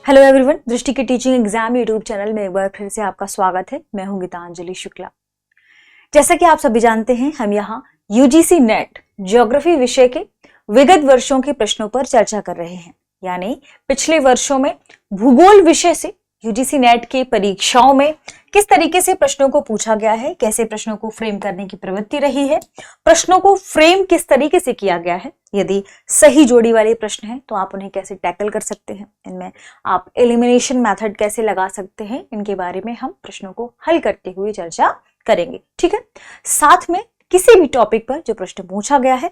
Hello everyone, दृष्टि के teaching exam YouTube channel में एक बार फिर से आपका स्वागत है। मैं हूं गीतांजलि शुक्ला। जैसा कि आप सभी जानते हैं, हम यहाँ यूजीसी नेट ज्योग्राफी विषय के विगत वर्षों के प्रश्नों पर चर्चा कर रहे हैं। यानी पिछले वर्षों में भूगोल विषय से यूजीसी नेट की परीक्षाओं में किस तरीके से प्रश्नों को पूछा गया है, कैसे प्रश्नों को फ्रेम करने की प्रवृत्ति रही है, प्रश्नों को फ्रेम किस तरीके से किया गया है, यदि सही जोड़ी वाले प्रश्न हैं तो आप उन्हें कैसे टैकल कर सकते हैं, इनमें आप एलिमिनेशन मेथड कैसे लगा सकते हैं, इनके बारे में हम प्रश्नों को हल करते हुए चर्चा करेंगे। ठीक है, साथ में किसी भी टॉपिक पर जो प्रश्न पूछा गया है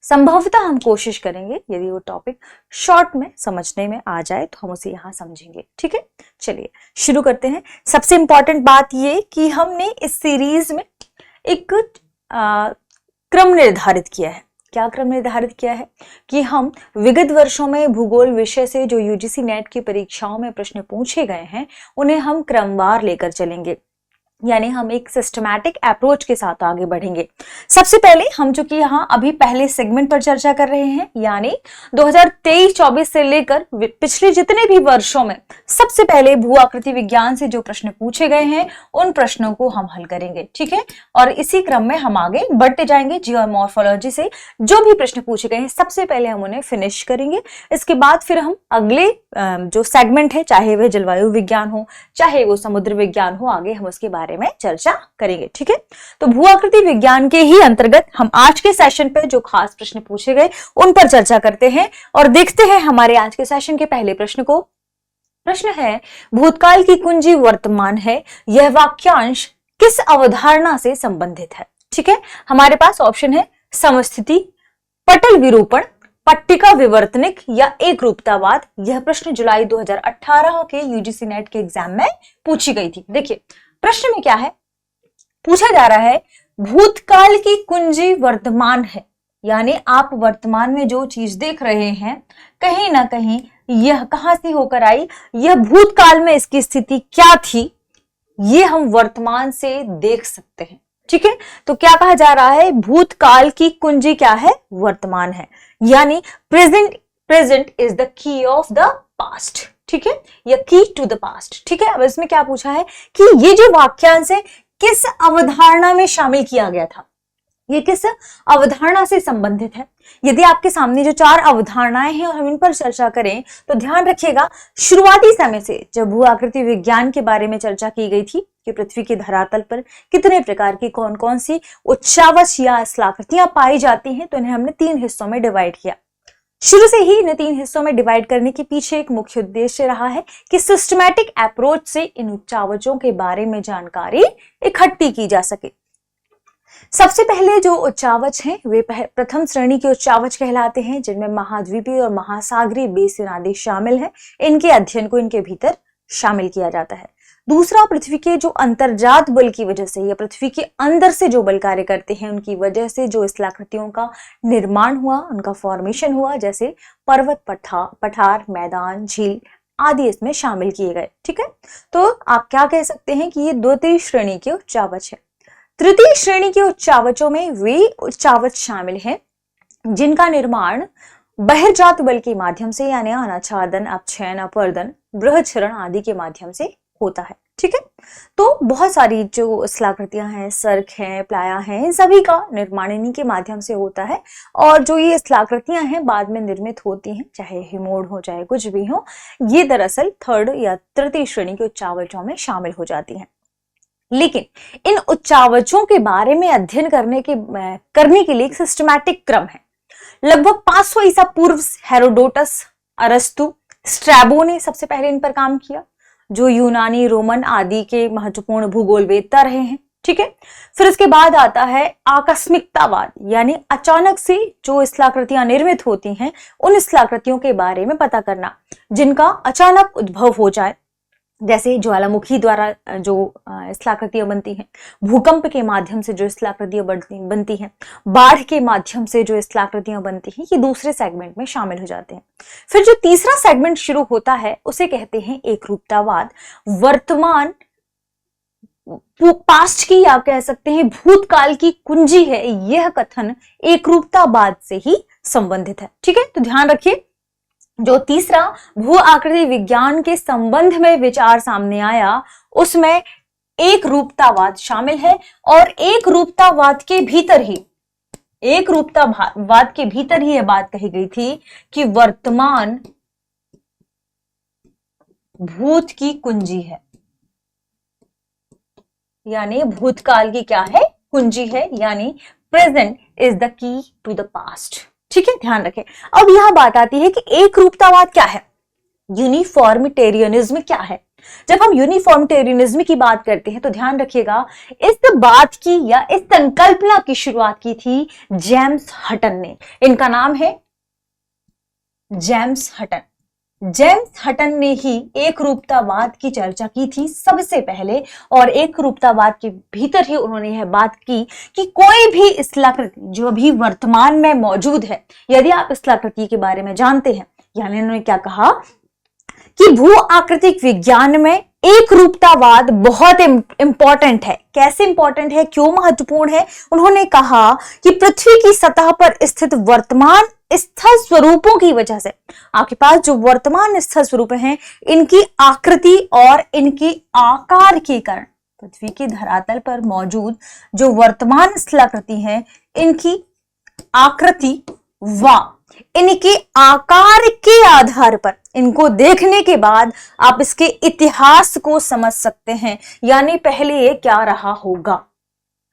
संभवतः हम कोशिश करेंगे यदि वो टॉपिक शॉर्ट में समझने में आ जाए तो हम उसे यहाँ समझेंगे। ठीक है, चलिए शुरू करते हैं। सबसे इंपॉर्टेंट बात ये कि हमने इस सीरीज में एक क्रम निर्धारित किया है। क्या क्रम निर्धारित किया है कि हम विगत वर्षों में भूगोल विषय से जो यूजीसी नेट की परीक्षाओं में प्रश्न पूछे गए हैं उन्हें हम क्रमवार लेकर चलेंगे, यानी हम एक सिस्टमैटिक अप्रोच के साथ आगे बढ़ेंगे। सबसे पहले हम जो कि यहाँ अभी पहले सेगमेंट पर चर्चा कर रहे हैं, यानी 2023-24 से लेकर पिछले जितने भी वर्षों में सबसे पहले भू आकृति विज्ञान से जो प्रश्न पूछे गए हैं उन प्रश्नों को हम हल करेंगे। ठीक है, और इसी क्रम में हम आगे बढ़ते जाएंगे। जियोमॉर्फोलॉजी से जो भी प्रश्न पूछे गए हैं सबसे पहले हम उन्हें फिनिश करेंगे। इसके बाद फिर हम अगले जो सेगमेंट है, चाहे वह जलवायु विज्ञान हो चाहे वो समुद्र विज्ञान हो, आगे हम उसके बारे में चर्चा करेंगे। ठीक है, तो भू आकृति विज्ञान के ही अंतर्गत हम आज के सेशन पे जो खास प्रश्न पूछे गए उन पर चर्चा करते हैं और देखते हैं हमारे आज के सेशन के पहले प्रश्न को। प्रश्न है, भूतकाल की कुंजी वर्तमान है, यह वाक्यांश किस अवधारणा से संबंधित है? ठीक है, हमारे पास ऑप्शन है समस्थिति, पटल विरूपण, पट्टिका विवर्तनिक या एक रूपतावाद। यह प्रश्न जुलाई 2018 के यूजीसी नेट के एग्जाम में पूछी गई थी। देखिए प्रश्न में क्या है, पूछा जा रहा है भूतकाल की कुंजी वर्तमान है, यानी आप वर्तमान में जो चीज देख रहे हैं कहीं ना कहीं यह कहां से होकर आई, यह भूतकाल में इसकी स्थिति क्या थी, ये हम वर्तमान से देख सकते हैं। ठीक है, तो क्या कहा जा रहा है, भूतकाल की कुंजी क्या है, वर्तमान है, यानी प्रेजेंट इज द की ऑफ द पास्ट। ठीक है, या की टू द पास्ट। ठीक है, अब इसमें क्या पूछा है कि ये जो वाक्यांश है किस अवधारणा में शामिल किया गया था, ये किस अवधारणा से संबंधित है। यदि आपके सामने जो 4 अवधारणाएं हैं और हम इन पर चर्चा करें तो ध्यान रखिएगा, शुरुआती समय से जब भू आकृति विज्ञान के बारे में चर्चा की गई थी कि पृथ्वी के धरातल पर कितने प्रकार की कौन कौन सी उच्चावच या स्थलाकृतियां पाई जाती हैं, तो इन्हें हमने 3 हिस्सों में डिवाइड किया। शुरू से ही इन 3 हिस्सों में डिवाइड करने के पीछे एक मुख्य उद्देश्य रहा है कि सिस्टमैटिक अप्रोच से इन उच्चावचों के बारे में जानकारी इकट्ठी की जा सके। सबसे पहले जो उच्चावच हैं वे प्रथम श्रेणी के उच्चावच कहलाते हैं, जिनमें महाद्वीपीय और महासागरीय बेसिन आदि शामिल हैं। इनके अध्ययन को इनके भीतर शामिल किया जाता है। दूसरा, पृथ्वी के जो अंतर्जात बल की वजह से या पृथ्वी के अंदर से जो बल कार्य करते हैं उनकी वजह से जो स्थलाकृतियों का निर्माण हुआ, उनका फॉर्मेशन हुआ, जैसे पर्वत, पठार, मैदान, झील आदि इसमें शामिल किए गए। ठीक है, तो आप क्या कह सकते हैं कि ये द्वितीय श्रेणी के उच्चावच है। तृतीय श्रेणी के उच्चावचों में वे उच्चावच शामिल हैं जिनका निर्माण बहिर्जात बल के माध्यम से, यानी अनाच्छादन, अपक्षयन, अपर्दन, बृहच्छरण आदि के माध्यम से होता है। ठीक है, तो बहुत सारी जो स्थलाकृतियां हैं, सर्क हैं, प्लाया हैं, सभी का निर्माण इन्हीं के माध्यम से होता है। और जो ये स्थलाकृतियां हैं बाद में निर्मित होती हैं, चाहे हिमोड हो चाहे कुछ भी हो, ये दरअसल थर्ड या तृतीय श्रेणी के उच्चावचों में शामिल हो जाती हैं। लेकिन इन उच्चावचों के बारे में अध्ययन करने के लिए एक सिस्टमैटिक क्रम है। लगभग 500 ईसा पूर्व हेरोडोटस, अरस्तु, स्ट्रैबो ने सबसे पहले इन पर काम किया, जो यूनानी, रोमन आदि के महत्वपूर्ण भूगोलवेत्ता रहे हैं। ठीक है, फिर उसके बाद आता है आकस्मिकतावाद, यानी अचानक से जो स्थलाकृतियां निर्मित होती हैं उन स्थलाकृतियों के बारे में पता करना जिनका अचानक उद्भव हो जाए, जैसे ज्वालामुखी द्वारा जो स्थलाकृतियां बनती हैं, भूकंप के माध्यम से जो स्थलाकृतियां बनती हैं, बाढ़ के माध्यम से जो स्थलाकृतियां बनती हैं, ये दूसरे सेगमेंट में शामिल हो जाते हैं। फिर जो तीसरा सेगमेंट शुरू होता है उसे कहते हैं एक रूपतावाद। वर्तमान पास्ट की आप कह सकते हैं भूतकाल की कुंजी है, यह कथन एक रूपतावाद से ही संबंधित है। ठीक है, तो ध्यान रखिए जो तीसरा भू आकृति विज्ञान के संबंध में विचार सामने आया उसमें एक रूपतावाद शामिल है, और एक रूपतावाद के भीतर ही यह बात कही गई थी कि वर्तमान भूत की कुंजी है, यानी भूतकाल की क्या है, कुंजी है, यानी present is the key to the past. ठीक है, ध्यान रखें। अब यहां बात आती है कि एक रूपतावाद क्या है, यूनिफॉर्मिटेरियनिज्म क्या है। जब हम यूनिफॉर्मिटेरियनिज्म की बात करते हैं तो ध्यान रखिएगा, इस बात की या इस संकल्पना की शुरुआत की थी जेम्स हटन ने। इनका नाम है जेम्स हटन। जेम्स हटन ने ही एक रूपतावाद की चर्चा की थी सबसे पहले, और एक रूपतावाद के भीतर ही उन्होंने यह बात की कि कोई भी स्थलाकृति जो अभी वर्तमान में मौजूद है, यदि आप स्थलाकृति के बारे में जानते हैं, यानी उन्होंने क्या कहा कि भू आकृतिक विज्ञान में एक रूपतावाद बहुत इंपॉर्टेंट है। कैसे इंपॉर्टेंट है, क्यों महत्वपूर्ण है? उन्होंने कहा कि पृथ्वी की सतह पर स्थित वर्तमान स्थल स्वरूपों की वजह से, आपके पास जो वर्तमान स्थल स्वरूप हैं, इनकी आकृति और इनकी आकार के कारण पृथ्वी के धरातल पर मौजूद जो वर्तमान स्थलाकृति हैं, इनकी आकृति व इनके आकार के आधार पर, इनको देखने के बाद आप इसके इतिहास को समझ सकते हैं, यानी पहले ये क्या रहा होगा,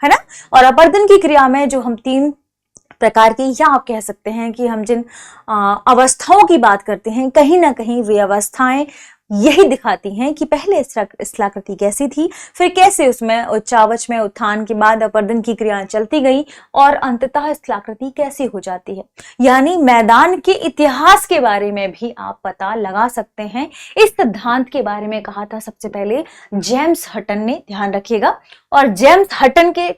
है ना। और अपरदन की क्रिया में जो हम 3 प्रकार की, या आप कह सकते हैं कि हम जिन अवस्थाओं की बात करते हैं, कहीं ना कहीं वे अवस्थाएं यही दिखाती हैं कि पहले स्थलाकृति कैसी थी, फिर कैसे उसमें उच्चावच में उत्थान के बाद अपरदन की क्रियाएं चलती गई, और अंततः स्थलाकृति कैसी हो जाती है। यानी मैदान के इतिहास के बारे में भी आप पता लगा सकते हैं। इस सिद्धांत के बारे में कहा था सबसे पहले जेम्स हटन ने, ध्यान रखिएगा। और जेम्स हटन के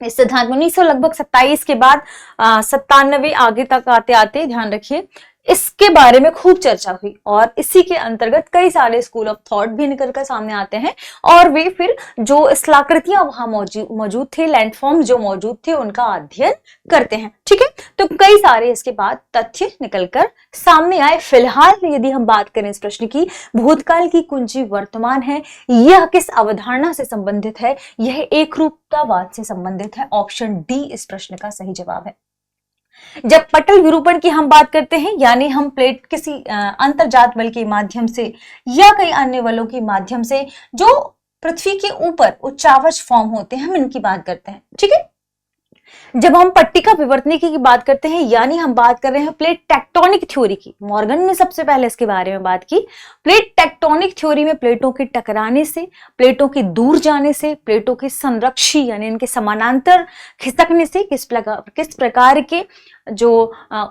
इस सिद्धांत में 1927 के बाद 97 आगे तक आते आते, ध्यान रखिए, इसके बारे में खूब चर्चा हुई, और इसी के अंतर्गत कई सारे स्कूल ऑफ थॉट भी निकल कर सामने आते हैं, और वे फिर जो स्थलाकृतियां वहां मौजूद थे, लैंडफॉर्म जो मौजूद थे, उनका अध्ययन करते हैं। ठीक है, तो कई सारे इसके बाद तथ्य निकलकर सामने आए। फिलहाल यदि हम बात करें इस प्रश्न की, भूतकाल की कुंजी वर्तमान है, यह किस अवधारणा से संबंधित है? यह एकरूपतावाद से संबंधित है। ऑप्शन डी इस प्रश्न का सही जवाब है। जब पटल विरूपण की हम बात करते हैं, यानी हम प्लेट किसी अंतर्जात बल के माध्यम से या कई अन्य बलों के माध्यम से जो पृथ्वी के ऊपर उच्चावच फॉर्म होते हैं, हम इनकी बात करते हैं। ठीक है, जब हम पट्टिका विवर्तनिकी की बात करते हैं, यानी हम बात कर रहे हैं प्लेट टेक्टोनिक थ्योरी की। मॉर्गन ने सबसे पहले इसके बारे में बात की। प्लेट टेक्टोनिक थ्योरी में प्लेटों के टकराने से, प्लेटों के दूर जाने से, प्लेटों के संरक्षी यानी इनके समानांतर खिसकने से किस प्रकार के जो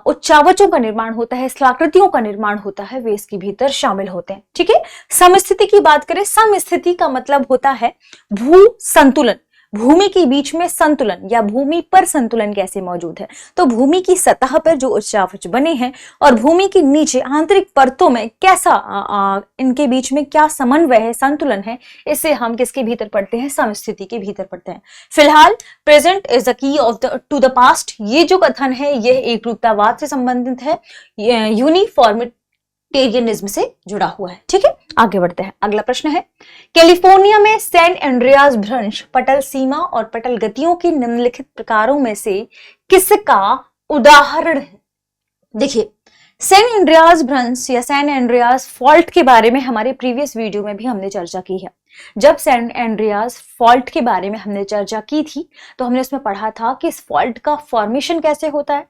उच्चावचों का निर्माण होता है, स्थलाकृतियों का निर्माण होता है, वे इसके भीतर शामिल होते हैं। ठीक है, समस्थिति की बात करें, समस्थिति का मतलब होता है भू संतुलन, भूमि के बीच में संतुलन या भूमि पर संतुलन कैसे मौजूद है। तो भूमि की सतह पर जो उच्चावच बने हैं और भूमि के नीचे आंतरिक परतों में कैसा इनके बीच में क्या समन्वय है, संतुलन है, इसे हम किसके भीतर पढ़ते हैं? समस्थिति के भीतर पढ़ते हैं। फिलहाल प्रेजेंट इज द की of the two the past, ये जो कथन है यह एकरूपतावाद से संबंधित है, यूनिफॉर्मिटेरियनिज्म से जुड़ा हुआ है। ठीक है, आगे बढ़ते हैं। अगला प्रश्न है, कैलिफोर्निया में सैन एंड्रियास भ्रंश पटल सीमा और पटल गतियों की निम्नलिखित प्रकारों में से किसका उदाहरण है? देखिए, सैन एंड्रियास भ्रंश या सैन एंड्रियास फॉल्ट के बारे में हमारे प्रीवियस वीडियो में भी हमने चर्चा की है। जब सैन एंड्रियास फॉल्ट के बारे में हमने चर्चा की थी तो हमने उसमें पढ़ा था कि इस फॉल्ट का फॉर्मेशन कैसे होता है।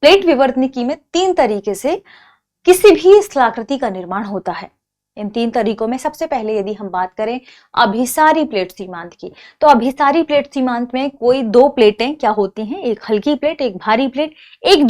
प्लेट विवर्तनिकी में 3 तरीके से किसी भी स्थलाकृति का निर्माण होता है। इन 3 तरीकों में सबसे पहले यदि हम बात करें अभिसारी प्लेट सीमांत की, तो अभिसारी प्लेट सीमांत में कोई 2 प्लेटें क्या होती हैं, एक हल्की प्लेट, एक भारी प्लेट, एक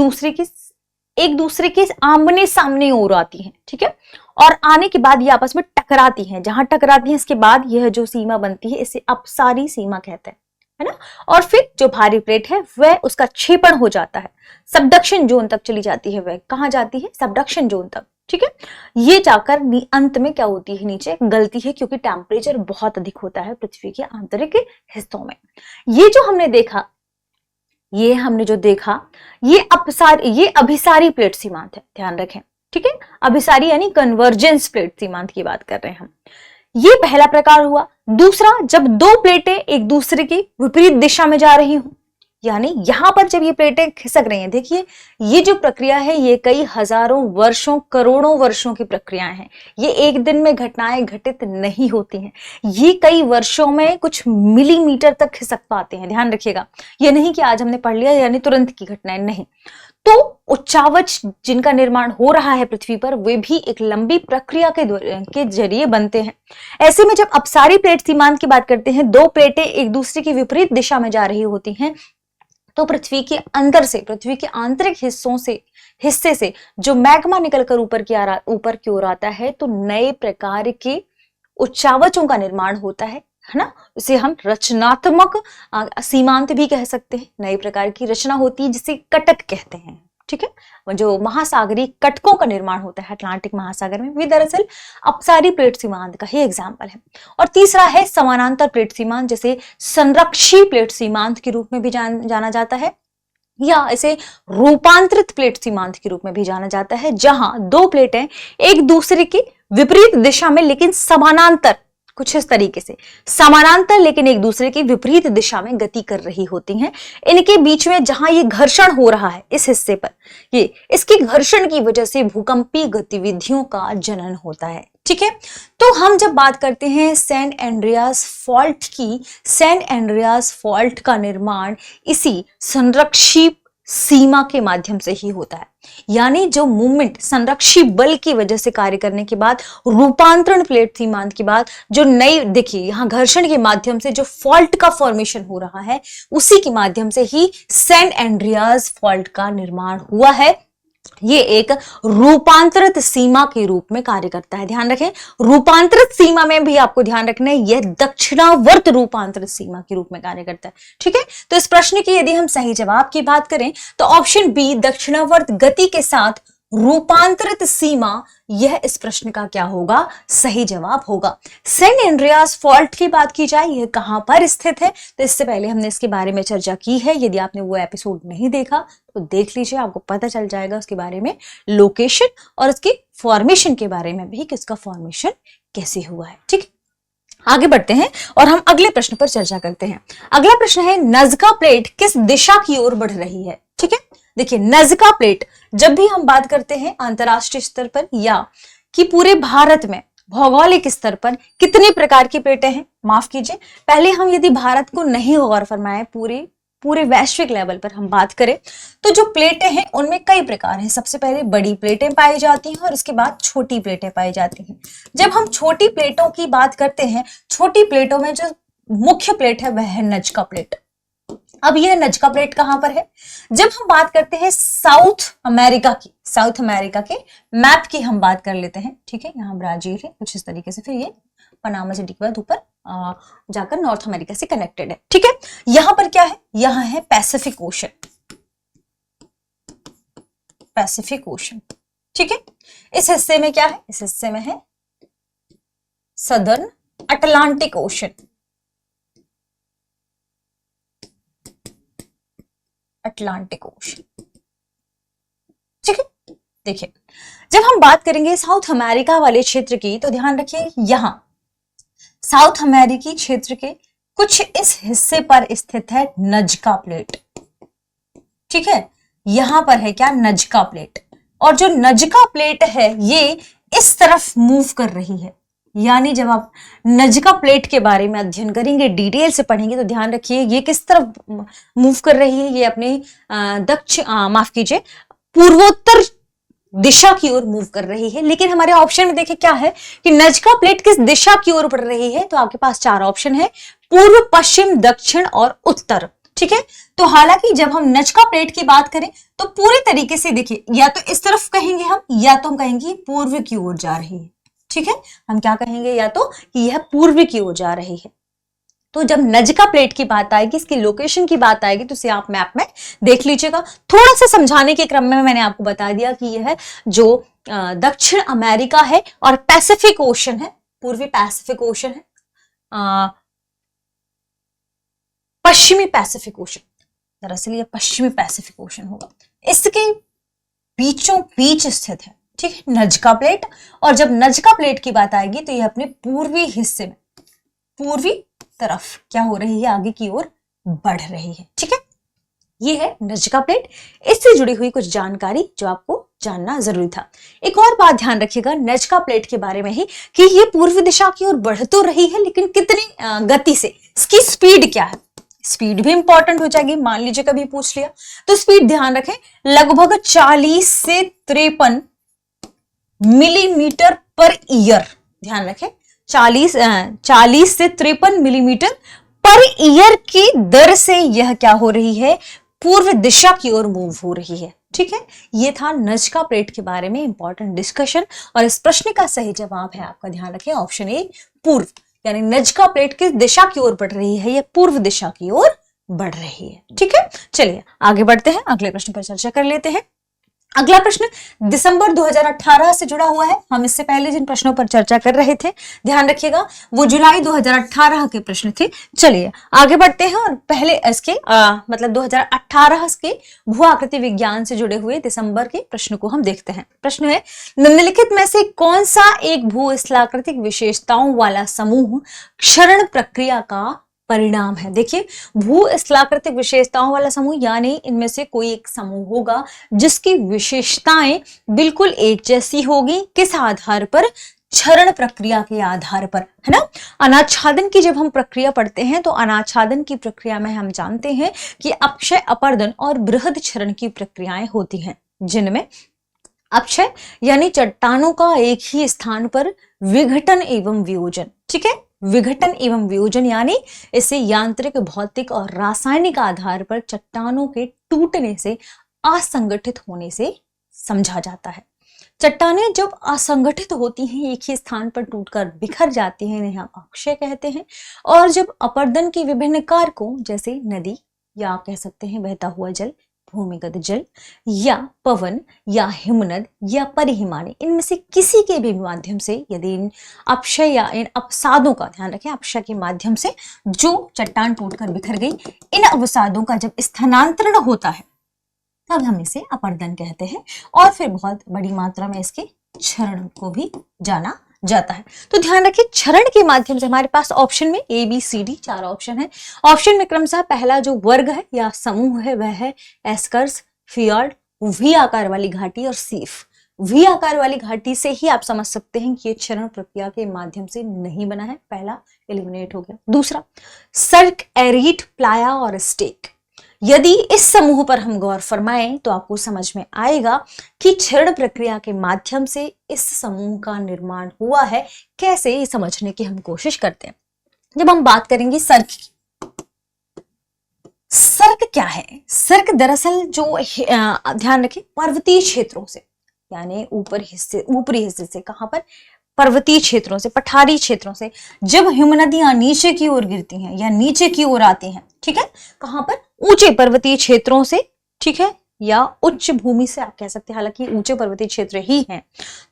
दूसरे के आमने सामने ओर आती हैं। ठीक है, और आने के बाद ये आपस में टकराती हैं। जहां टकराती हैं इसके बाद यह जो सीमा बनती है इसे अपसारी सीमा कहते हैं, है ना। और फिर जो भारी प्लेट है वह उसका क्षेपण हो जाता है, सबडक्शन जोन तक चली जाती है। वह कहां जाती है? सबडक्शन जोन तक। ठीक है, ये जाकर अंत में क्या होती है? नीचे गलती है, क्योंकि टेम्परेचर बहुत अधिक होता है पृथ्वी के आंतरिक हिस्सों में। ये जो हमने देखा ये हमने जो देखा ये अभिसारी प्लेट सीमांत है, ध्यान रखें, ठीक है। अभिसारी यानी कन्वर्जेंस प्लेट सीमांत की बात कर रहे हैं हम। ये पहला प्रकार हुआ। दूसरा, जब दो प्लेटें एक दूसरे की विपरीत दिशा में जा रही हूं, यानी यहां पर जब ये प्लेटें खिसक रही हैं, देखिए ये जो प्रक्रिया है ये कई हजारों वर्षों करोड़ों वर्षों की प्रक्रियाएं हैं। ये एक दिन में घटनाएं घटित नहीं होती हैं, ये कई वर्षों में कुछ मिलीमीटर तक खिसक पाते हैं, ध्यान रखिएगा। ये नहीं कि आज हमने पढ़ लिया यानी तुरंत की घटनाएं, नहीं। तो उच्चावच जिनका निर्माण हो रहा है पृथ्वी पर, वे भी एक लंबी प्रक्रिया के जरिए बनते हैं। ऐसे में जब अपसारी प्लेट सीमांत की बात करते हैं, दो प्लेटें एक दूसरे की विपरीत दिशा में जा रही होती हैं, तो पृथ्वी के अंदर से, पृथ्वी के आंतरिक हिस्से से जो मैग्मा निकलकर ऊपर की ओर आता है, तो नए प्रकार के उच्चावचों का निर्माण होता है ना। इसे हम रचनात्मक सीमांत भी कह सकते हैं। नए प्रकार की रचना होती है जिसे कटक कहते हैं, ठीक है। जो महासागरीय कटकों का निर्माण होता है अटलांटिक महासागर में, वे दरअसल अपसारी प्लेट सीमांत का ही एग्जाम्पल है। और तीसरा है समानांतर प्लेट सीमांत, जैसे संरक्षी प्लेट सीमांत के रूप में भी जाना जाता है, या इसे रूपांतरित प्लेट सीमांत के रूप में भी जाना जाता है, जहां दो प्लेटें एक दूसरे की विपरीत दिशा में लेकिन समानांतर, कुछ इस तरीके से समानांतर लेकिन एक दूसरे की विपरीत दिशा में गति कर रही होती हैं। इनके बीच में जहां ये घर्षण हो रहा है इस हिस्से पर, ये इसके घर्षण की वजह से भूकंपीय गतिविधियों का जनन होता है, ठीक है। तो हम जब बात करते हैं सैन एंड्रियास फॉल्ट की, सैन एंड्रियास फॉल्ट का निर्माण इसी संरक्षी सीमा के माध्यम से ही होता है, यानी जो मूवमेंट संरक्षी बल की वजह से कार्य करने के बाद, रूपांतरण प्लेट सीमांत के बाद जो नई, देखिए यहां घर्षण के माध्यम से जो फॉल्ट का फॉर्मेशन हो रहा है, उसी के माध्यम से ही सैन एंड्रियास फॉल्ट का निर्माण हुआ है। ये एक रूपांतरित सीमा के रूप में कार्य करता है, ध्यान रखें। रूपांतरित सीमा में भी आपको ध्यान रखना है, यह दक्षिणावर्त रूपांतरित सीमा के रूप में कार्य करता है, ठीक है। तो इस प्रश्न की यदि हम सही जवाब की बात करें तो ऑप्शन बी, दक्षिणावर्त गति के साथ रूपांतरित सीमा, यह इस प्रश्न का क्या होगा, सही जवाब होगा। सैन एंड्रियास फॉल्ट की बात की जाए, यह कहां पर स्थित है, तो इससे पहले हमने इसके बारे में चर्चा की है। यदि आपने वो एपिसोड नहीं देखा तो देख लीजिए, आपको पता चल जाएगा उसके बारे में, लोकेशन और उसकी फॉर्मेशन के बारे में भी, कि इसका फॉर्मेशन कैसे हुआ है, ठीक। आगे बढ़ते हैं और हम अगले प्रश्न पर चर्चा करते हैं। अगला प्रश्न है, नज़्का प्लेट किस दिशा की ओर बढ़ रही है, ठीक है। देखिए नज़्का प्लेट, जब भी हम बात करते हैं अंतरराष्ट्रीय स्तर पर या कि पूरे भारत में भौगोलिक स्तर पर कितने प्रकार की प्लेटें हैं, माफ कीजिए, पहले हम यदि भारत को नहीं गौर फरमाए, पूरे वैश्विक लेवल पर हम बात करें तो जो प्लेटें हैं उनमें कई प्रकार हैं। सबसे पहले बड़ी प्लेटें पाई जाती हैं और इसके बाद छोटी प्लेटें पाई जाती हैं। जब हम छोटी प्लेटों की बात करते हैं, छोटी प्लेटों में जो मुख्य प्लेट है वह है नज़्का प्लेट। अब यह नज़्का प्लेट कहां पर है, जब हम बात करते हैं साउथ अमेरिका की, साउथ अमेरिका के मैप की हम बात कर लेते हैं, ठीक है। यहाँ ब्राजील है कुछ इस तरीके से, फिर ये पनामा सिटी के बाद ऊपर जाकर नॉर्थ अमेरिका से कनेक्टेड है, ठीक है। यहां पर क्या है, यहां है पैसिफिक ओशन, पैसिफिक ओशन, ठीक है। इस हिस्से में क्या है, इस हिस्से में है southern Atlantic ocean, Atlantic ocean, ठीक है। देखिए जब हम बात करेंगे साउथ अमेरिका वाले क्षेत्र की, तो ध्यान रखिए यहां साउथ अमेरिकी क्षेत्र के कुछ इस हिस्से पर स्थित है नज़्का प्लेट, ठीक है। यहां पर है क्या, नज़्का प्लेट, और जो नज़्का प्लेट है ये इस तरफ मूव कर रही है, यानी जब आप नज़्का प्लेट के बारे में अध्ययन करेंगे, डिटेल से पढ़ेंगे, तो ध्यान रखिए ये किस तरफ मूव कर रही है, ये अपने माफ कीजिए पूर्वोत्तर दिशा की ओर मूव कर रही है। लेकिन हमारे ऑप्शन में देखिए क्या है कि नज़्का प्लेट किस दिशा की ओर बढ़ रही है, तो आपके पास चार ऑप्शन है, पूर्व, पश्चिम, दक्षिण और उत्तर, ठीक है। तो हालांकि जब हम नज़्का प्लेट की बात करें तो पूरी तरीके से देखिए, या तो इस तरफ कहेंगे हम, या तो हम कहेंगे पूर्व की ओर जा रही है, ठीक है। हम क्या कहेंगे, या तो कि यह पूर्व की ओर जा रही है। तो जब नज़्का प्लेट की बात आएगी, इसकी लोकेशन की बात आएगी, तो इसे आप मैप में देख लीजिएगा। थोड़ा सा समझाने के क्रम में मैंने आपको बता दिया कि यह जो दक्षिण अमेरिका है और पैसिफिक ओशन है, पूर्वी पैसिफिक ओशन है, पश्चिमी पैसिफिक ओशन, दरअसल ये पश्चिमी पैसिफिक ओशन होगा। इसके बीचों बीच स्थित है, ठीक है, नजका प्लेट। और जब नजका प्लेट की बात आएगी तो ये अपने पूर्वी हिस्से में, पूर्वी तरफ क्या हो रही है, आगे की ओर बढ़ रही है, ठीक है। ये है नजका प्लेट। इससे जुड़ी हुई कुछ जानकारी जो आपको जानना जरूरी था। एक और बात ध्यान रखिएगा नजका प्लेट के बारे में ही कि ये पूर्वी दिशा की ओर बढ़ तो रही है, लेकिन कितनी गति से, इसकी स्पीड क्या है, स्पीड भी इंपॉर्टेंट हो जाएगी। मान लीजिए कभी पूछ लिया तो स्पीड ध्यान रखें, लगभग 40 से 53 मिलीमीटर पर ईयर। ध्यान रखें 40 से 53 मिलीमीटर पर ईयर की दर से यह क्या हो रही है, पूर्व दिशा की ओर मूव हो रही है, ठीक है। ये था नजका प्लेट के बारे में इंपॉर्टेंट डिस्कशन। और इस प्रश्न का सही जवाब है, आपका ध्यान रखें, ऑप्शन ए पूर्व, यानी नजका प्लेट किस दिशा की ओर बढ़ रही है, ये पूर्व दिशा की ओर बढ़ रही है, ठीक है। चलिए आगे बढ़ते हैं, अगले प्रश्न पर चर्चा कर लेते हैं। अगला प्रश्न दिसंबर 2018 से जुड़ा हुआ है। हम इससे पहले जिन प्रश्नों पर चर्चा कर रहे थे ध्यान रखिएगा वो जुलाई 2018 के प्रश्न थे। चलिए आगे बढ़ते हैं और पहले इसके मतलब 2018 के भू आकृति विज्ञान से जुड़े हुए दिसंबर के प्रश्न को हम देखते हैं। प्रश्न है, निम्नलिखित में से कौन सा एक भू स्थलाकृतिक विशेषताओं वाला समूह क्षरण प्रक्रिया का परिणाम है। देखिए भू स्थलाकृतिक विशेषताओं वाला समूह यानी इनमें से कोई एक समूह होगा जिसकी विशेषताएं बिल्कुल एक जैसी होगी, किस आधार पर, क्षरण प्रक्रिया के आधार पर, है ना। अनाच्छादन की जब हम प्रक्रिया पढ़ते हैं तो अनाच्छादन की प्रक्रिया में हम जानते हैं कि अपक्षय, अपरदन और बृहद क्षरण की प्रक्रियाएं होती हैं, जिनमें अपक्षय यानी चट्टानों का एक ही स्थान पर विघटन एवं वियोजन, ठीक है, विघटन एवं वियोजन यानी इसे यांत्रिक, भौतिक और रासायनिक आधार पर चट्टानों के टूटने से, असंगठित होने से समझा जाता है। चट्टानें जब असंगठित होती हैं, एक ही स्थान पर टूटकर बिखर जाती हैं, इन्हें हम अक्षय कहते हैं। और जब अपरदन की विभिन्न कारकों जैसे नदी या आप कह सकते हैं बहता हुआ जल, भूमिगत जल या पवन या हिमनद या परिहिमानी, इनमें से किसी के भी माध्यम से यदि इन अपक्षय या इन अवसादों का, ध्यान रखें अपक्षय के माध्यम से जो चट्टान टूटकर बिखर गई, इन अवसादों का जब स्थानांतरण होता है तब हम इसे अपरदन कहते हैं। और फिर बहुत बड़ी मात्रा में इसके क्षरण को भी जाना जाता है। तो ध्यान रखिए क्षरण के माध्यम से हमारे पास ऑप्शन में A B C D 4 option है। ऑप्शन में क्रमशः पहला जो वर्ग है या समूह है वह है एस्कर्स, फियर्ड, वी आकार वाली घाटी और सीफ। वी आकार वाली घाटी से ही आप समझ सकते हैं कि ये क्षरण प्रक्रिया के माध्यम से नहीं बना है, पहला एलिमिनेट हो गया। दूसरा सर्क, एरीट, प्लाया और स्टेक। यदि इस समूह पर हम गौर फरमाएं तो आपको समझ में आएगा कि क्षरण प्रक्रिया के माध्यम से इस समूह का निर्माण हुआ है। कैसे, ये समझने की हम कोशिश करते हैं। जब हम बात करेंगे सर्क की, सर्क क्या है, सर्क दरअसल जो ध्यान रखें पर्वतीय क्षेत्रों से, यानी ऊपरी हिस्से से, कहां पर, पर्वतीय क्षेत्रों से, पठारी क्षेत्रों से जब हिमनदियां नीचे की ओर गिरती हैं या नीचे की ओर आती हैं, ठीक है, कहां पर, ऊंचे पर्वतीय क्षेत्रों से, ठीक है, या उच्च भूमि से आप कह सकते हैं, हालांकि ऊंचे पर्वतीय क्षेत्र ही हैं।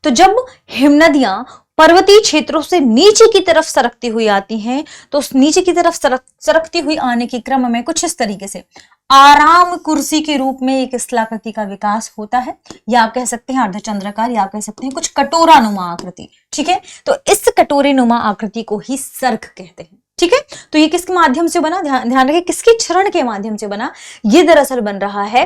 तो जब हिमनदियां पर्वतीय क्षेत्रों से नीचे की तरफ सरकती हुई आती हैं तो उस नीचे की तरफ सरकती हुई आने के क्रम में कुछ इस तरीके से आराम कुर्सी के रूप में एक स्थलाकृति का विकास होता है, या आप कह सकते हैं अर्धचंद्राकार, या आप कह सकते हैं कुछ कटोरानुमा आकृति, ठीक है। तो इस कटोरेनुमा आकृति को ही सर्क कहते हैं, ठीक है। तो ये किसके माध्यम से बना, ध्यान रखें किसके क्षरण के माध्यम से बना, ये दरअसल बन रहा है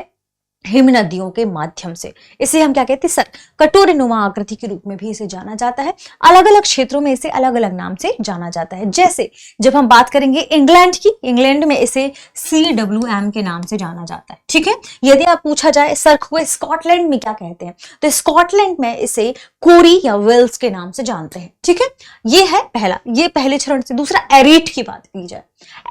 हिमनदियों के माध्यम से। इसे हम क्या कहते हैं, सर्क, कटोरेनुमा आकृति के रूप में भी इसे जाना जाता है। अलग अलग क्षेत्रों में इसे अलग अलग नाम से जाना जाता है। जैसे जब हम बात करेंगे इंग्लैंड की, इंग्लैंड में इसे CWM के नाम से जाना जाता है, ठीक है। यदि आप पूछा जाए सर्क को स्कॉटलैंड में क्या कहते हैं, तो स्कॉटलैंड में इसे कोरी या वेल्स के नाम से जानते हैं, ठीक है। ये है पहला, ये पहले क्षरण से। दूसरा एरीट की बात की जाए,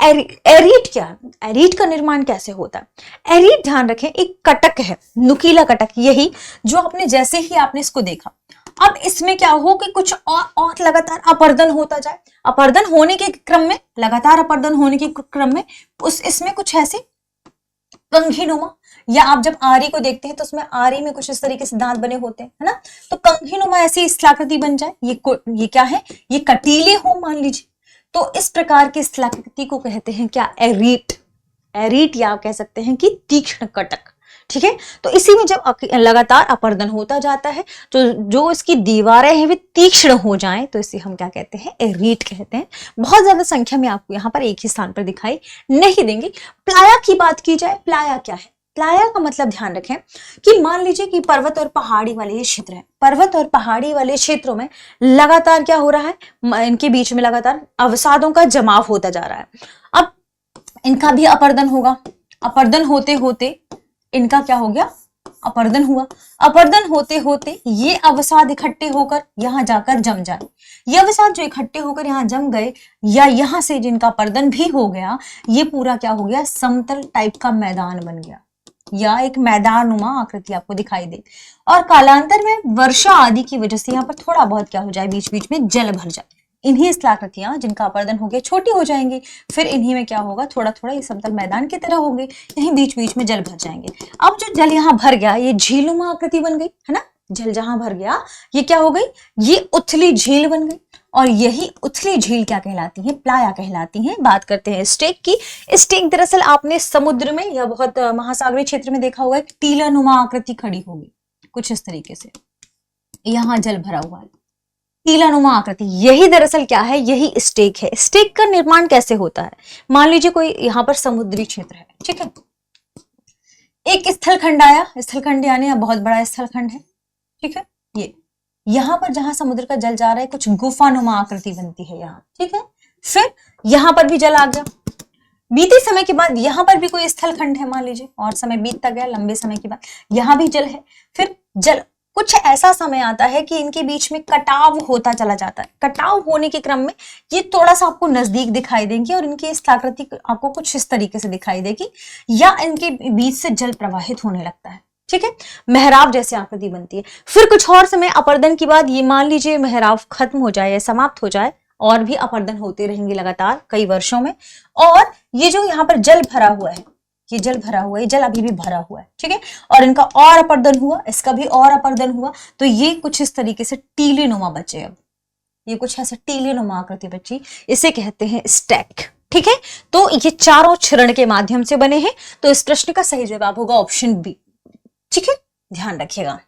एरीट क्या है, एरीट का निर्माण कैसे होता है। एरीट ध्यान रखें एक कटक है, नुकीला कटक, यही जो आपने जैसे ही आपने इसको देखा, अब इसमें क्या हो कि कुछ और लगातार अपरदन होता जाए, अपरदन होने के क्रम में, लगातार अपरदन होने के क्रम में इसमें कुछ ऐसे कंघीनुमा, या आप जब आरी को देखते हैं तो उसमें आरी में कुछ इस तरीके से दांत बने होते हैं, है ना। तो कंघीनुमा ऐसी स्थलाकृति बन जाए, ये क्या है, ये कटीले हो मान लीजिए, तो इस प्रकार की स्थलाकृति को कहते हैं क्या, एरीट, एरीट या आप कह सकते हैं कि तीक्ष्ण कटक। ठीक है, तो इसी में जब लगातार अपर्दन होता जाता है तो जो इसकी दीवारें हैं वे तीक्ष्ण हो जाएं तो इसे हम क्या कहते हैं, एरीट कहते हैं। बहुत ज्यादा संख्या में आपको यहाँ पर एक ही स्थान पर दिखाई नहीं देंगे। प्लाया की बात की जाए, प्लाया क्या है? प्लाया का मतलब ध्यान रखें कि मान लीजिए कि पर्वत और पहाड़ी वाले ये क्षेत्र है, पर्वत और पहाड़ी वाले क्षेत्रों में लगातार क्या हो रहा है, इनके बीच में लगातार अवसादों का जमाव होता जा रहा है। अब इनका भी अपर्दन होगा, अपर्दन होते होते इनका क्या हो गया, अपर्दन हुआ, अपर्दन होते होते ये अवसाद इकट्ठे होकर यहां जाकर जम जाए। ये अवसाद जो इकट्ठे होकर यहां जम गए या यहां से जिनका अपर्दन भी हो गया, ये पूरा क्या हो गया, समतल टाइप का मैदान बन गया या एक मैदानुमा आकृति आपको दिखाई दे। और कालांतर में वर्षा आदि की वजह से यहाँ पर थोड़ा बहुत क्या हो जाए, बीच बीच में जल भर जाए। इन्हीं स्थलाकृतियां जिनका अपर्दन हो गया छोटी हो जाएंगी, फिर इन्हीं में क्या होगा, थोड़ा थोड़ा ये समतल मैदान की तरह होंगे, यहीं बीच बीच में जल भर जाएंगे। अब जो जल यहाँ भर गया ये झीलनुमा आकृति बन गई है ना, जल जहां भर गया ये क्या हो गई, ये उथली झील बन गई। और यही उथली झील क्या कहलाती है, प्लाया कहलाती है। बात करते हैं स्टेक की। स्टेक दरअसल आपने समुद्र में या बहुत महासागरीय क्षेत्र में देखा होगा, एक टीलानुमा आकृति खड़ी होगी कुछ इस तरीके से, यहां जल भरा हुआ है, टीलानुमा आकृति। यही दरअसल क्या है, यही स्टेक है। स्टेक का निर्माण कैसे होता है, मान लीजिए कोई यहाँ पर समुद्री क्षेत्र है, ठीक है, एक स्थलखंड आया, स्थलखंड यानी बहुत बड़ा स्थलखंड है, ठीक है, ये यहां पर जहां समुद्र का जल जा रहा है कुछ गुफानुमा आकृति बनती है यहाँ, ठीक है। फिर यहां पर भी जल आ गया, बीते समय के बाद यहां पर भी कोई स्थलखंड है मान लीजिए, और समय बीतता गया, लंबे समय के बाद यहां भी जल है। फिर जल कुछ ऐसा समय आता है कि इनके बीच में कटाव होता चला जाता है। कटाव होने के क्रम में ये थोड़ा सा आपको नजदीक दिखाई देंगे और इनकी स्थलाकृति आपको कुछ इस तरीके से दिखाई देगी, या इनके बीच से जल प्रवाहित होने लगता है, ठीक है, मेहराब जैसी आकृति बनती है। फिर कुछ और समय अपर्दन के बाद ये मान लीजिए मेहराब खत्म हो जाए या समाप्त हो जाए, और भी अपर्दन होते रहेंगे लगातार कई वर्षों में, और ये जो यहाँ पर जल भरा हुआ है, ये जल भरा हुआ है, ये जल अभी भी भरा हुआ है, ठीक है, और इनका और अपर्दन हुआ, इसका भी और अपर्दन हुआ, तो ये कुछ इस तरीके से टीलेनुमा बचे। अब ये कुछ ऐसा टीलेनुमा आकृति बची, इसे कहते हैं स्टैक, ठीक है। तो ये चारों क्षरण के माध्यम से बने हैं, तो इस प्रश्न का सही जवाब होगा ऑप्शन बी, ठीक है, ध्यान रखिएगा।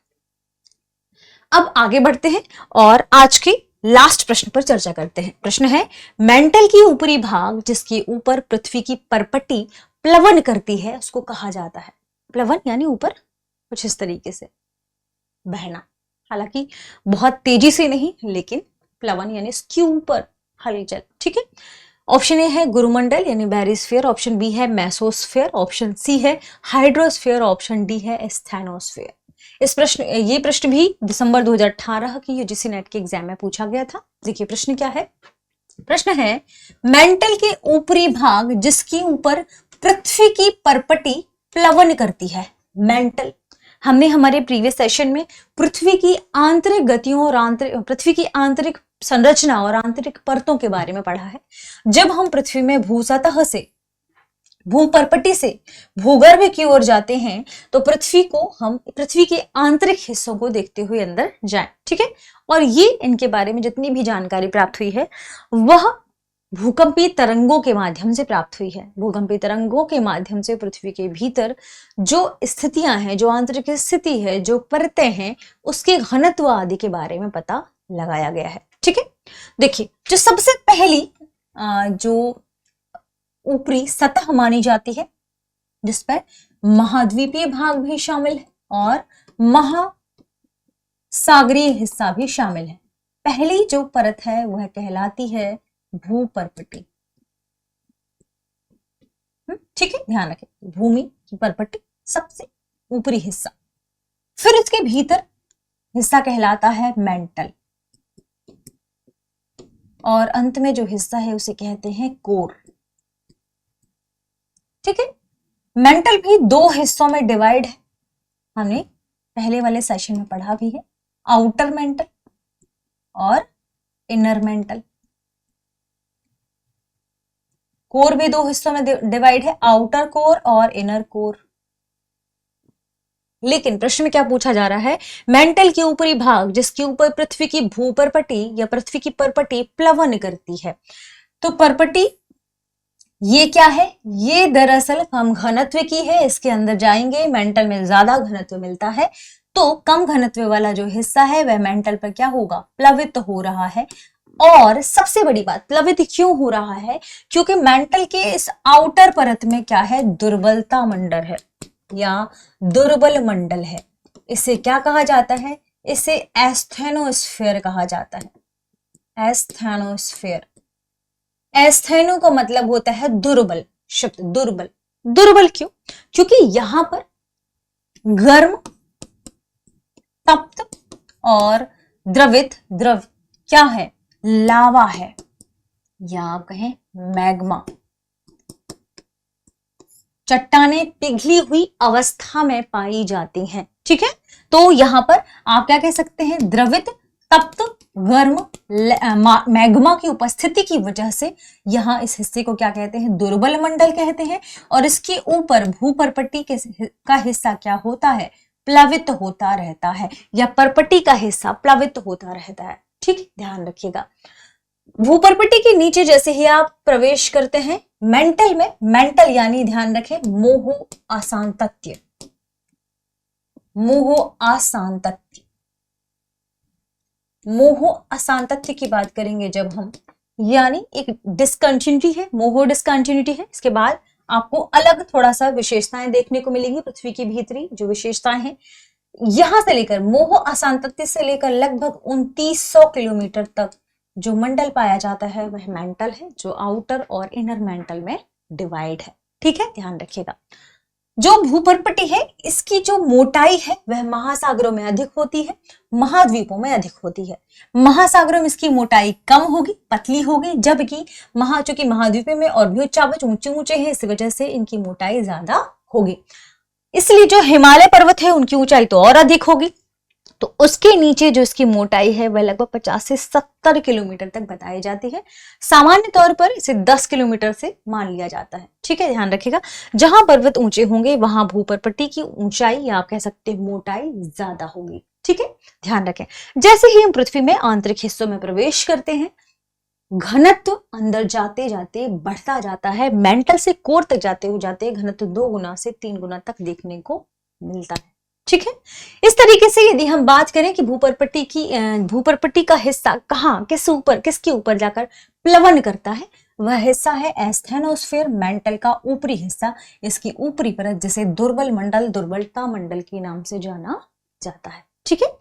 अब आगे बढ़ते हैं और आज के लास्ट प्रश्न पर चर्चा करते हैं। प्रश्न है, मेंटल की ऊपरी भाग जिसके ऊपर पृथ्वी की परपटी प्लवन करती है उसको कहा जाता है। प्लवन यानी ऊपर कुछ इस तरीके से बहना, हालांकि बहुत तेजी से नहीं, लेकिन प्लवन यानी इसके ऊपर हलचल, ठीक है। ऑप्शन ए है गुरुमंडल यानी बैरिस्फीयर, ऑप्शन बी है मेसोस्फीयर, ऑप्शन सी है हाइड्रोस्फीयर, ऑप्शन डी है स्थैनोस्फीयर। ये प्रश्न भी दिसंबर 2018 की यूजीसी नेट के एग्जाम में पूछा गया था। देखिए प्रश्न क्या है, प्रश्न है मेंटल के ऊपरी भाग जिसके ऊपर पृथ्वी की परपटी प्लवन करती है। मेंटल, हमने हमारे प्रीवियस सेशन में पृथ्वी की आंतरिक गतियों और पृथ्वी की आंतरिक संरचना और आंतरिक परतों के बारे में पढ़ा है। जब हम पृथ्वी में भूसतह से, भूपरपटी से भूगर्भ की ओर जाते हैं तो पृथ्वी के आंतरिक हिस्सों को देखते हुए अंदर जाएं, ठीक है। और ये इनके बारे में जितनी भी जानकारी प्राप्त हुई है वह भूकंपीय तरंगों के माध्यम से प्राप्त हुई है। भूकंपीय तरंगों के माध्यम से पृथ्वी के भीतर जो स्थितियां हैं, जो आंतरिक स्थिति है, जो परतें हैं, उसके घनत्व आदि के बारे में पता लगाया गया है, ठीक है। देखिए जो सबसे पहली जो ऊपरी सतह मानी जाती है जिस पर महाद्वीपीय भाग भी शामिल है और महासागरीय हिस्सा भी शामिल है, पहली जो परत है वह कहलाती है भूपरपटी, ठीक है, ध्यान रखें, भूमि की परपटी सबसे ऊपरी हिस्सा। फिर इसके भीतर हिस्सा कहलाता है मेंटल, और अंत में जो हिस्सा है उसे कहते हैं कोर, ठीक है। मेंटल भी दो हिस्सों में डिवाइड है, हमने पहले वाले सेशन में पढ़ा भी है, आउटर मेंटल और इनर मेंटल। कोर भी दो हिस्सों में डिवाइड है, आउटर कोर और इनर कोर। लेकिन प्रश्न में क्या पूछा जा रहा है, मेंटल के ऊपरी भाग जिसके ऊपर पृथ्वी की भूपरपटी या पृथ्वी की परपटी प्लवन करती है। तो परपटी ये क्या है, ये दरअसल कम घनत्व की है, इसके अंदर जाएंगे मेंटल में ज्यादा घनत्व मिलता है, तो कम घनत्व वाला जो हिस्सा है वह मेंटल पर क्या होगा, प्लवित हो रहा है। और सबसे बड़ी बात, प्लवित क्यों हो रहा है, क्योंकि मेंटल के इस आउटर परत में क्या है, दुर्बलता मंडल है या दुर्बल मंडल है। इसे क्या कहा जाता है, इसे एस्थेनोस्फीयर कहा जाता है, एस्थेनोस्फीयर। एस्थेनो का मतलब होता है दुर्बल शब्द, दुर्बल। दुर्बल क्यों, क्योंकि यहां पर गर्म, तप्त और द्रवित, द्रव क्या है, लावा है, या आप कहें मैग्मा। चट्टानें पिघली हुई अवस्था में पाई जाती हैं, ठीक है। तो यहां पर आप क्या कह सकते हैं, द्रवित, तप्त, गर्म, मैग्मा की उपस्थिति की वजह से यहां इस हिस्से को क्या कहते हैं, दुर्बल मंडल कहते हैं। और इसके ऊपर भूपर्पट्टी का हिस्सा क्या होता है, प्लवित होता रहता है, या परपट्टी का हिस्सा प्लवित होता रहता है, ठीक, ध्यान रखिएगा। भूपर्पट्टी के नीचे जैसे ही आप प्रवेश करते हैं मेंटल में, मेंटल यानी ध्यान रखें मोह असांतत्य, मोह असांतत्य, मोह असांतत्य की बात करेंगे जब हम, यानी एक डिस्कंटिन्यूटी है, मोह डिस्कंटिन्यूटी है। इसके बाद आपको अलग थोड़ा सा विशेषताएं देखने को मिलेंगी, पृथ्वी की भीतरी जो विशेषताएं हैं, यहां से लेकर मोह असांतत्य से लेकर लगभग 2900 किलोमीटर तक जो मंडल पाया जाता है वह मेंटल है, जो आउटर और इनर मेंटल में डिवाइड है, ठीक है, ध्यान रखिएगा। जो भूपर्पट्टी है इसकी जो मोटाई है वह महासागरों में अधिक होती है, महाद्वीपों में अधिक होती है। महासागरों में इसकी मोटाई कम होगी, पतली होगी, जबकि चूंकि महाद्वीपों में और भी उच्चावच ऊंचे ऊंचे हैं, इस वजह से इनकी मोटाई ज्यादा होगी। इसलिए जो हिमालय पर्वत है उनकी ऊंचाई तो और अधिक होगी, तो उसके नीचे जो इसकी मोटाई है वह लगभग 50 से 70 किलोमीटर तक बताई जाती है। सामान्य तौर पर इसे 10 किलोमीटर से मान लिया जाता है, ठीक है, ध्यान रखिएगा। जहां पर्वत ऊंचे होंगे वहां भूपर्पट्टी की ऊंचाई या आप कह सकते हैं मोटाई ज्यादा होगी, ठीक है, ध्यान रखें। जैसे ही हम पृथ्वी में आंतरिक हिस्सों में प्रवेश करते हैं, घनत्व अंदर जाते जाते बढ़ता जाता है, मेंटल से कोर तक जाते घनत्व 2 गुना से 3 गुना तक देखने को मिलता है, ठीक है। इस तरीके से यदि हम बात करें कि भूपर्पट्टी का हिस्सा कहाँ, किसके ऊपर जाकर प्लवन करता है, वह हिस्सा है एस्थेनोस्फीयर, मेंटल का ऊपरी हिस्सा। इसकी ऊपरी परत जिसे दुर्बल मंडल, दुर्बलता मंडल के नाम से जाना जाता है, ठीक है।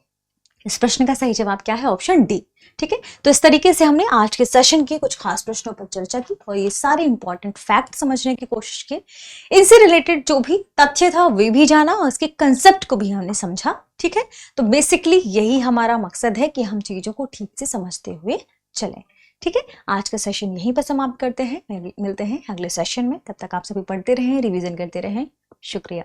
इस प्रश्न का सही जवाब क्या है, ऑप्शन डी, ठीक है। तो इस तरीके से हमने आज के सेशन के कुछ खास प्रश्नों पर चर्चा की और ये सारे इंपॉर्टेंट फैक्ट समझने की कोशिश की, इनसे रिलेटेड जो भी तथ्य था वे भी जाना और इसके कंसेप्ट को भी हमने समझा, ठीक है। तो बेसिकली यही हमारा मकसद है कि हम चीजों को ठीक से समझते हुए चलें, ठीक है। आज का सेशन यहीं पर समाप्त करते हैं, मिलते हैं अगले सेशन में। तब तक आप सभी पढ़ते रहें, रिवीजन करते रहें। शुक्रिया।